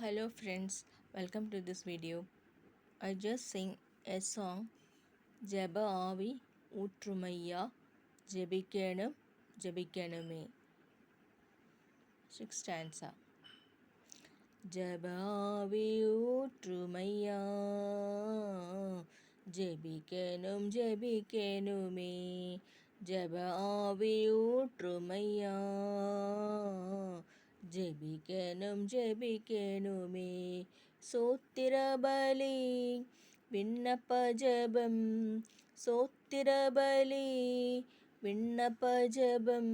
Hello friends, welcome to this video. I just sing a song ஜெப ஆவி ஊற்றுமையா ஜெபிக்கணும் ஜெபிக்கணுமே. 6 stanza. ஜெப ஆவி ஊற்றுமையா ஜெபிக்கணும் ஜெபிக்கணுமே. ஜெப ஆவி ஊற்றுமையா ஜெபிக்கணும் ஜெபிக்கணுமே. சோத்திர பலி விண்ணப்ப ஜெபம், சோத்திர பலி விண்ணப்ப ஜெபம்,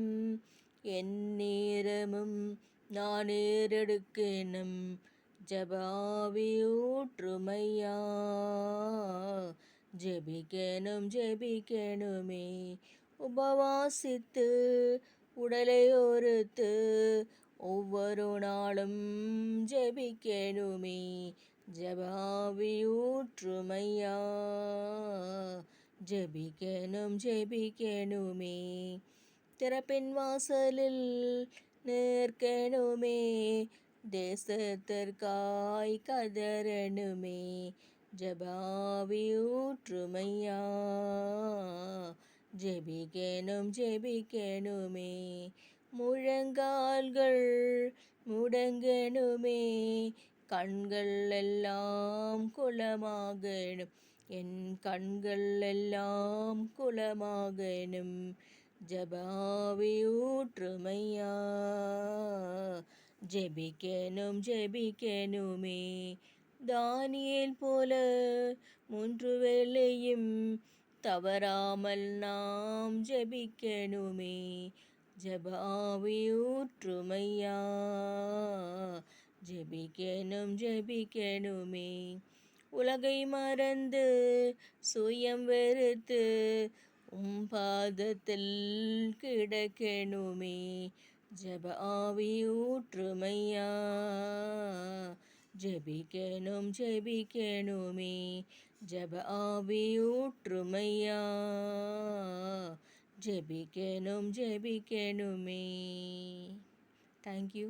எந்நேரமும் நான் ஏறெடுக்கணும். ஜெப ஆவி ஊற்றுமையா ஜெபிக்கணும் ஜெபிக்கணுமே. உபவாசித்து உடலை ஒருத்து ஒவ்வொரு நாளும் ஜெபிக்கணுமே. ஜெப ஆவி ஊற்றுமையா ஜெபிக்கணும் ஜெபிக்கணுமே. திறப்பின் வாசலில் நிற்கணுமே, தேசத்திற்காய் கதறணுமே. ஜெப ஆவி ஊற்றுமையா ஜெபிக்கணும் ஜெபிக்கணுமே. முழங்கால்கள் முடங்கணுமே, கண்கள் எல்லாம் குலமாகணும், என் கண்கள் எல்லாம் குலமாகணும். ஜெப ஆவி ஊற்றுமையா ஜெபிக்கணும் ஜெபிக்கணுமே. தானியேல் போல 3 வேளையும் தவறாமல் நாம் ஜெபிக்கணுமே. ஜெப ஆவி ஊற்றுமையா ஜெபிக்கணும் ஜெபிக்கணுமே. உலகை மறந்து சுயம் வெறுத்து பாதத்தில் கிடக்கணுமே. ஜெப ஆவி ஊற்றுமையா ஜெபிக்கணும் ஜெபிக்கணுமே. ஜெப ஆவி ஊற்றுமையா ஜெபிக்கணும் ஜெபிக்கணுமே. Thank you.